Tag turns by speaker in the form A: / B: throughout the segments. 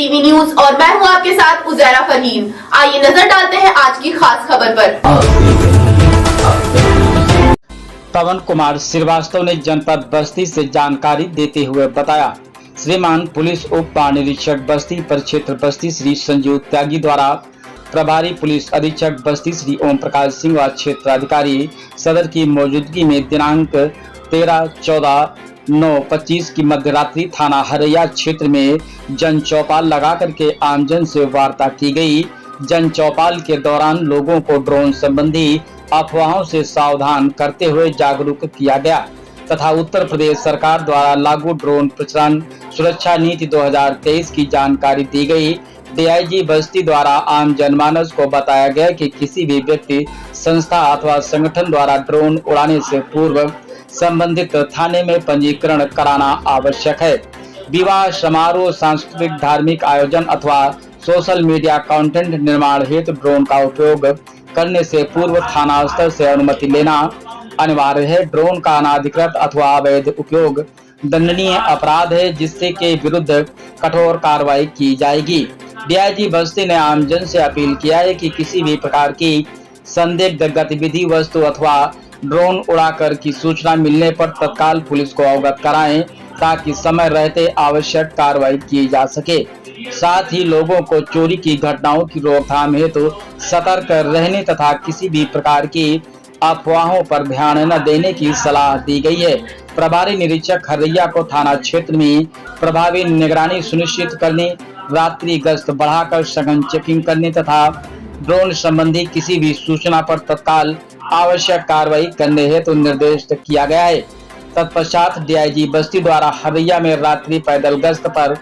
A: TV news और मैं हूं आपके साथ उजैरा फरहीन। आइए नजर डालते हैं आज की खास खबर पर।
B: पवन कुमार श्रीवास्तव ने जनपद बस्ती से जानकारी देते हुए बताया, श्रीमान पुलिस उप महानिरीक्षक बस्ती परिक्षेत्र बस्ती श्री संजीव त्यागी द्वारा प्रभारी पुलिस अधीक्षक बस्ती श्री ओम प्रकाश सिंह व क्षेत्राधिकारी सदर की मौजूदगी में दिनांक 13/14/9/25 की मध्यरात्रि थाना हरैया क्षेत्र में जन चौपाल लगा करके आमजन से वार्ता की गई। जन चौपाल के दौरान लोगों को ड्रोन संबंधी अफवाहों से सावधान करते हुए जागरूक किया गया तथा उत्तर प्रदेश सरकार द्वारा लागू ड्रोन प्रचलन सुरक्षा नीति 2023 की जानकारी दी गई। डीआईजी बस्ती द्वारा आम जनमानस को बताया गया कि किसी भी व्यक्ति, संस्था अथवा संगठन द्वारा ड्रोन उड़ाने से पूर्व संबंधित थाने में पंजीकरण कराना आवश्यक है। विवाह समारोह, सांस्कृतिक धार्मिक आयोजन अथवा सोशल मीडिया कंटेंट निर्माण हेतु ड्रोन का उपयोग करने से पूर्व थाना स्तर से अनुमति लेना अनिवार्य है। ड्रोन का अनाधिकृत अथवा अवैध उपयोग दंडनीय अपराध है, जिससे के विरुद्ध कठोर कार्रवाई की जाएगी। डीआईजी बस्ती ने आमजन से अपील किया है कि किसी भी प्रकार की संदिग्ध गतिविधि, वस्तु अथवा ड्रोन उड़ाकर की सूचना मिलने पर तत्काल पुलिस को अवगत कराएं ताकि समय रहते आवश्यक कार्रवाई की जा सके। साथ ही लोगों को चोरी की घटनाओं की रोकथाम हेतु सतर्क रहने तथा किसी भी प्रकार की अफवाहों पर ध्यान न देने की सलाह दी गई है। प्रभारी निरीक्षक हरैया को थाना क्षेत्र में प्रभावी निगरानी सुनिश्चित करने, रात्रि गश्त बढ़ाकर सघन चेकिंग करने तथा ड्रोन संबंधी किसी भी सूचना पर तत्काल आवश्यक कार्रवाई करने हेतु निर्देश किया गया है। तत्पश्चात डीआईजी बस्ती द्वारा हरैया में रात्रि पैदल गश्त पर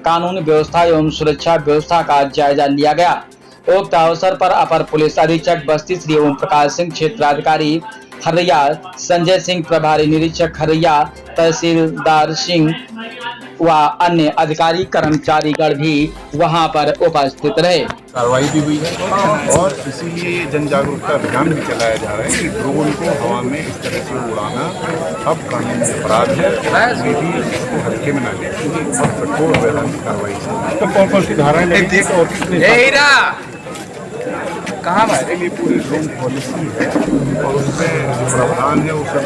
B: कानून व्यवस्था एवं सुरक्षा व्यवस्था का जायजा लिया गया। उक्त अवसर पर अपर पुलिस अधीक्षक बस्ती श्री ओम प्रकाश सिंह, क्षेत्राधिकारी हरैया संजय सिंह, प्रभारी निरीक्षक हरैया तहसीलदार सिंह व अन्य अधिकारी कर्मचारीगण भी वहां पर उपस्थित रहे।
C: कार्रवाई भी हुई है और इसीलिए जन जागरूकता अभियान भी चलाया जा रहा है कि ड्रोन को हवा में इस तरह से उड़ाना अब कानूनी अपराध है। ये भी इसको हल्के में ना लें और कठोर वैधानिक कार्रवाई से तो कौन कौन सी धाराएं लगेंगी और कहाँ हमारे लिए पूरी ड्रोन पॉलिसी है और उसमें जो प्रावधान है वो
D: सब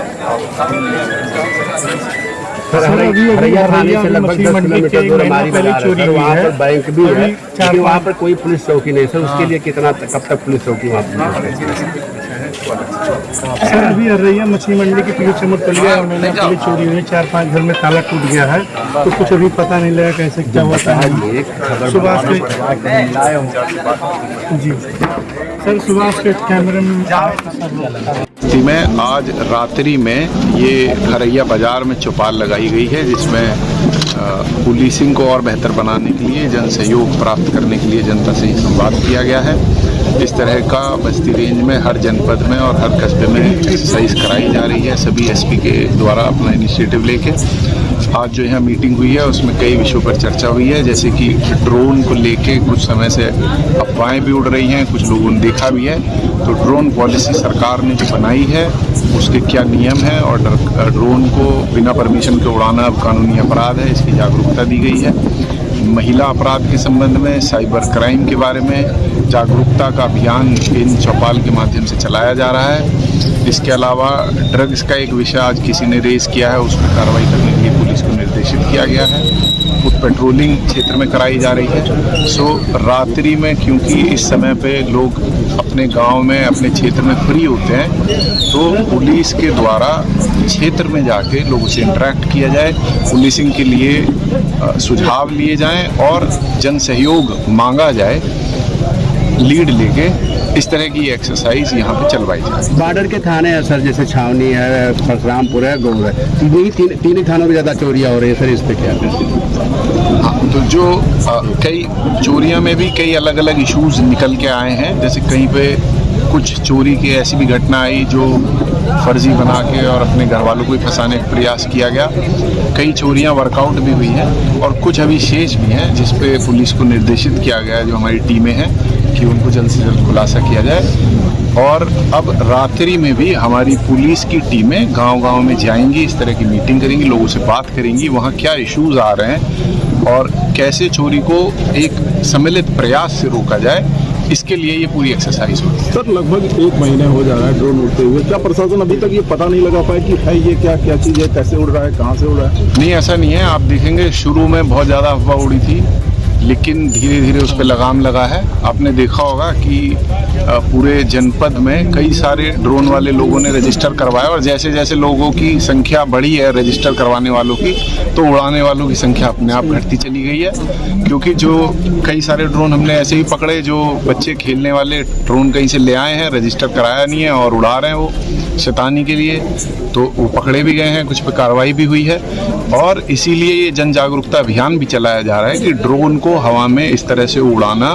D: वहाँ पर बैंक भी है, लेकिन वहाँ पर कोई पुलिस चौकी नहीं सर। उसके लिए कितना कब तक पुलिस चौकी वहाँ
E: सर? अभी हरैया मछली मंडी की पुलिस चमकलिया पुलिस चोरी हुई, 4-5 घर में ताला टूट गया है, तो कुछ अभी पता नहीं लगा कैसे क्या हुआ है। सुभाष के जी सर, सुभाष के कैमरे
C: में आज रात्रि में ये हरैया बाजार में चौपाल लगाई गई है, जिसमें पुलिसिंग को और बेहतर बनाने के लिए, जन सहयोग प्राप्त करने के लिए जनता से संवाद किया गया है। इस तरह का बस्ती रेंज में हर जनपद में और हर कस्बे में एक्सरसाइज कराई जा रही है सभी एसपी के द्वारा अपना इनिशिएटिव लेके। आज जो यहाँ मीटिंग हुई है उसमें कई विषयों पर चर्चा हुई है, जैसे कि ड्रोन को लेके कुछ समय से अफवाहें भी उड़ रही हैं, कुछ लोगों ने देखा भी है। तो ड्रोन पॉलिसी सरकार ने जो बनाई है उसके क्या नियम है और ड्रोन को बिना परमिशन के उड़ाना अब कानूनी अपराध है, इसकी जागरूकता दी गई है। महिला अपराध के संबंध में, साइबर क्राइम के बारे में जागरूकता का अभियान इन चौपाल के माध्यम से चलाया जा रहा है। इसके अलावा ड्रग्स का एक विषय आज किसी ने रेज किया है, उस पर कार्रवाई करने के लिए पुलिस को निर्देशित किया गया है। कुछ पेट्रोलिंग क्षेत्र में कराई जा रही है। सो रात्रि में, क्योंकि इस समय पे लोग अपने गांव में, अपने क्षेत्र में फ्री होते हैं, तो पुलिस के द्वारा क्षेत्र में जाके लोगों से इंटरेक्ट किया जाए, पुलिसिंग के लिए सुझाव लिए जाएं और जन सहयोग मांगा जाए लीड लेके। इस तरह की एक्सरसाइज यहाँ पे चलवाई जाए।
D: बॉर्डर के थाने हैं सर, जैसे छावनी है, परशुरामपुर है, गौर है, यही तीन थानों में ज़्यादा चोरियाँ हो रही है सर, इस पे क्या है?
C: हाँ, तो जो कई चोरियाँ में भी कई अलग अलग इश्यूज निकल के आए हैं। जैसे कहीं पे कुछ चोरी की ऐसी भी घटना आई जो फर्जी बना के और अपने घर वालों को ही फंसाने का प्रयास किया गया। कई चोरियां वर्कआउट भी हुई हैं और कुछ अभी शेष भी हैं, जिस पे पुलिस को निर्देशित किया गया है, जो हमारी टीमें हैं, कि उनको जल्द से जल्द खुलासा किया जाए। और अब रात्रि में भी हमारी पुलिस की टीमें गांव-गांव में जाएंगी, इस तरह की मीटिंग करेंगी, लोगों से बात करेंगी, वहाँ क्या इश्यूज आ रहे हैं और कैसे चोरी को एक सम्मिलित प्रयास से रोका जाए, इसके लिए ये पूरी एक्सरसाइज होगी।
F: सर लगभग 1 महीने हो जा रहा है ड्रोन उड़ते हुए, क्या प्रशासन अभी तक ये पता नहीं लगा पाया कि है ये क्या क्या चीज़ है, कैसे उड़ रहा है, कहाँ से उड़ रहा है?
C: नहीं, ऐसा नहीं है। आप देखेंगे शुरू में बहुत ज़्यादा अफवाह उड़ी थी, लेकिन धीरे धीरे उस पर लगाम लगा है। आपने देखा होगा कि पूरे जनपद में कई सारे ड्रोन वाले लोगों ने रजिस्टर करवाया, और जैसे जैसे लोगों की संख्या बढ़ी है रजिस्टर करवाने वालों की, तो उड़ाने वालों की संख्या अपने आप घटती चली गई है। क्योंकि जो कई सारे ड्रोन हमने ऐसे ही पकड़े, जो बच्चे खेलने वाले ड्रोन कहीं से ले आए हैं, रजिस्टर कराया नहीं है और उड़ा रहे हैं वो शैतानी के लिए, तो वो पकड़े भी गए हैं, कुछ पे कार्रवाई भी हुई है। और इसीलिए ये जन जागरूकता अभियान भी चलाया जा रहा है कि ड्रोन को हवा में इस तरह से उड़ाना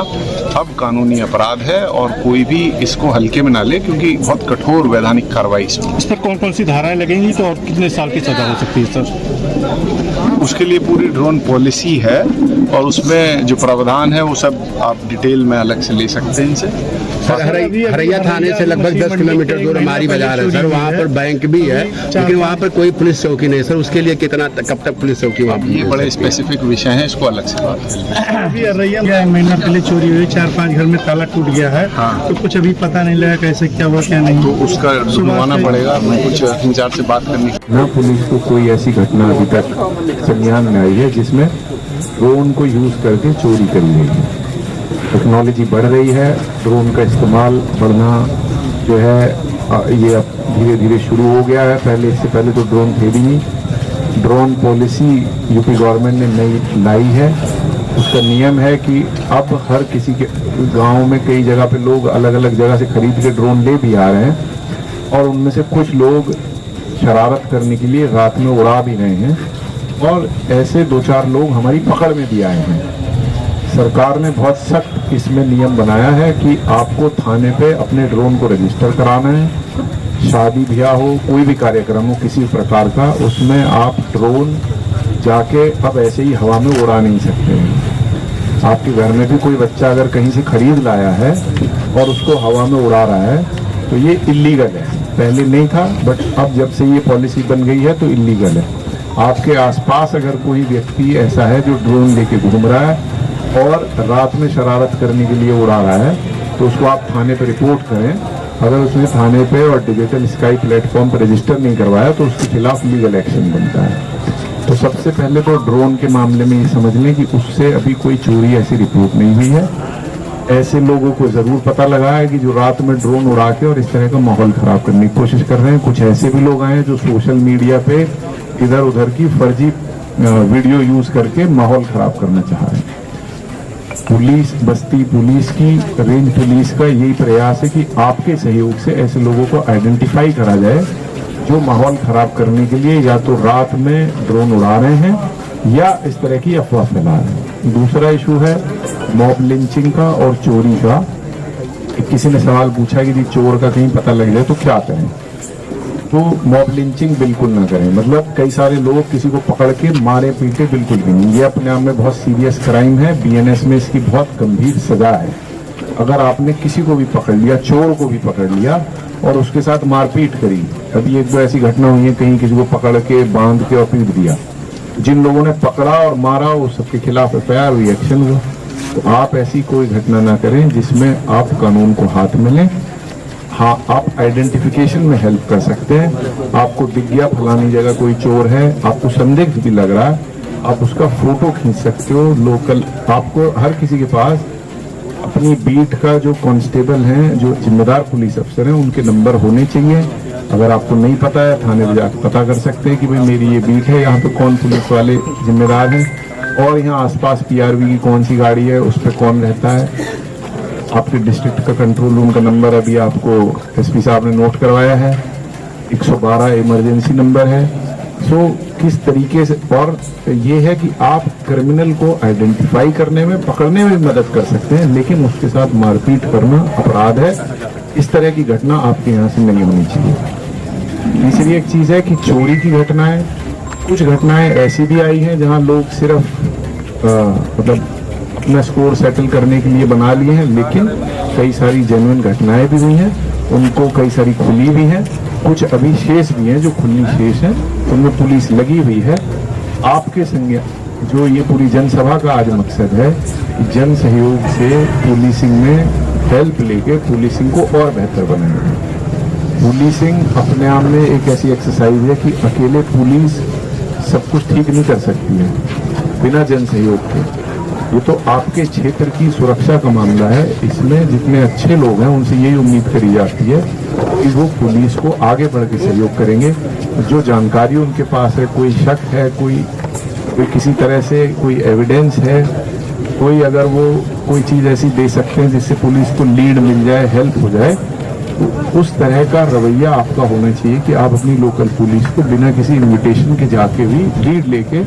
C: अब कानूनी अपराध है, और कोई भी इसको हल्के में ना ले, क्योंकि बहुत कठोर वैधानिक कार्रवाई इसमें।
E: इस पर कौन कौन सी धाराएं लगेंगी, तो और कितने साल की सजा हो सकती है सर?
C: उसके लिए पूरी ड्रोन पॉलिसी है, और उसमें जो प्रावधान है वो सब आप डिटेल में अलग से ले सकते हैं इनसे।
D: हरैया थाने से लगभग 10 किलोमीटर दूर हमारी बाजार है सर, वहाँ पर बैंक भी है, लेकिन वहाँ पर कोई पुलिस चौकी नहीं सर। उसके लिए कितना कब तक पुलिस चौकी वहाँ?
C: ये बड़े स्पेसिफिक विषय हैं, इसको अलग से बात करेंगे।
E: हरैया महीना पहले चोरी हुई, 4-5 घर में ताला टूट गया है, तो कुछ अभी पता नहीं लगा कैसे क्या हुआ क्या नहीं।
C: तो उसका ढूंढवाना पड़ेगा, कुछ 3-4 से बात करनी।
G: ना पुलिस को कोई ऐसी घटना अभी तक संज्ञान में आई है जिसमें ड्रोन को यूज करके चोरी करी गई है। टेक्नोलॉजी बढ़ रही है, ड्रोन का इस्तेमाल बढ़ना जो है ये अब धीरे धीरे शुरू हो गया है। पहले, इससे पहले तो ड्रोन थे भी नहीं। ड्रोन पॉलिसी यूपी गवर्नमेंट ने नई लाई है। उसका नियम है कि अब हर किसी के गांव में कई जगह पे लोग अलग अलग जगह से खरीद के ड्रोन ले भी आ रहे हैं, और उनमें से कुछ लोग शरारत करने के लिए रात में उड़ा भी रहे हैं, और ऐसे 2-4 लोग हमारी पकड़ में भी आए हैं। सरकार ने बहुत सख्त इसमें नियम बनाया है कि आपको थाने पे अपने ड्रोन को रजिस्टर कराना है। शादी ब्याह हो, कोई भी कार्यक्रम हो किसी प्रकार का, उसमें आप ड्रोन जाके अब ऐसे ही हवा में उड़ा नहीं सकते हैं। आपके घर में भी कोई बच्चा अगर कहीं से खरीद लाया है और उसको हवा में उड़ा रहा है तो ये इल्लीगल है। पहले नहीं था, बट अब जब से ये पॉलिसी बन गई है तो इल्लीगल है। आपके आसपास अगर कोई व्यक्ति ऐसा है जो ड्रोन लेके घूम रहा है और रात में शरारत करने के लिए उड़ा रहा है, तो उसको आप थाने पे रिपोर्ट करें। अगर उसने थाने पे और डिजिटल स्काई प्लेटफॉर्म पर रजिस्टर नहीं करवाया तो उसके खिलाफ लीगल एक्शन बनता है। तो सबसे पहले तो ड्रोन के मामले में ये समझ लें कि उससे अभी कोई चोरी ऐसी रिपोर्ट नहीं हुई है। ऐसे लोगों को जरूर पता लगा है कि जो रात में ड्रोन उड़ा के और इस तरह का माहौल खराब करने की कोशिश कर रहे हैं। कुछ ऐसे भी लोग आए हैं जो सोशल मीडिया पे इधर उधर की फर्जी वीडियो यूज करके माहौल खराब करना चाह रहे हैं। पुलिस, बस्ती पुलिस की, रेंज पुलिस का यही प्रयास है कि आपके सहयोग से ऐसे लोगों को आइडेंटिफाई करा जाए जो माहौल खराब करने के लिए या तो रात में ड्रोन उड़ा रहे हैं या इस तरह की अफवाह फैला रहे हैं। दूसरा इशू है मॉब लिंचिंग का और चोरी का। किसी ने सवाल पूछा कि चोर का कहीं पता लग जाए तो क्या करें? तो मॉब लिंचिंग बिल्कुल ना करें। मतलब कई सारे लोग किसी को पकड़ के मारे पीटे बिल्कुल भी नहीं। ये अपने आप में बहुत सीरियस क्राइम है। बीएनएस में इसकी बहुत गंभीर सजा है। अगर आपने किसी को भी पकड़ लिया, चोर को भी पकड़ लिया और उसके साथ मारपीट करी, अभी एक दो ऐसी घटना हुई है, कहीं किसी को पकड़ के बांध के और पीट दिया। जिन लोगों ने पकड़ा और मारा उस सबके खिलाफ एफआईआर हुई, एक्शन हुआ। तो आप ऐसी कोई घटना ना करें जिसमें आप कानून को हाथ में लें। हाँ, आप आइडेंटिफिकेशन में हेल्प कर सकते हैं। आपको दिख गया फलानी जगह कोई चोर है, आपको संदिग्ध भी लग रहा है, आप उसका फोटो खींच सकते हो। लोकल, आपको हर किसी के पास अपनी बीट का जो कांस्टेबल हैं, जो जिम्मेदार पुलिस अफसर हैं, उनके नंबर होने चाहिए। अगर आपको नहीं पता है, थाने में जाकर पता कर सकते हैं कि भाई मेरी ये बीट है, यहाँ पे कौन पुलिस वाले जिम्मेदार हैं, और यहाँ आसपास पीआरवी की कौन सी गाड़ी है, उस पर कौन रहता है। आपके डिस्ट्रिक्ट का कंट्रोल रूम का नंबर अभी आपको एसपी साहब ने नोट करवाया है, 112 इमरजेंसी नंबर है। सो किस तरीके से, और ये है कि आप क्रिमिनल को आइडेंटिफाई करने में, पकड़ने में मदद कर सकते हैं, लेकिन उसके साथ मारपीट करना अपराध है। इस तरह की घटना आपके यहाँ से नहीं होनी चाहिए। तीसरी एक चीज़ है कि चोरी की घटनाएं, कुछ घटनाएं ऐसी भी आई हैं जहां लोग सिर्फ मतलब अपना स्कोर सेटल करने के लिए बना लिए हैं, लेकिन कई सारी जेन्युइन घटनाएं भी हुई हैं, उनको कई सारी खुली भी हैं, कुछ अभी शेष भी हैं जो खुली शेष हैं, उनमें पुलिस लगी हुई है। आपके जो ये पूरी जनसभा का आज मकसद है कि जन सहयोग से पुलिसिंग में हेल्प लेके पुलिसिंग को और बेहतर बनाएंगे। पुलिसिंग अपने आप में एक ऐसी एक्सरसाइज है कि अकेले पुलिस सब कुछ ठीक नहीं कर सकती है बिना जन सहयोग के। ये तो आपके क्षेत्र की सुरक्षा का मामला है, इसमें जितने अच्छे लोग हैं उनसे यही उम्मीद करी जाती है कि वो पुलिस को आगे बढ़ के सहयोग करेंगे। जो जानकारी उनके पास है, कोई शक है, कोई किसी तरह से कोई एविडेंस है, कोई अगर वो कोई चीज़ ऐसी दे सकते हैं जिससे पुलिस को लीड मिल जाए, हेल्प हो जाए, तो उस तरह का रवैया आपका होना चाहिए कि आप अपनी लोकल पुलिस को बिना किसी इन्विटेशन के जाके भी लीड लेके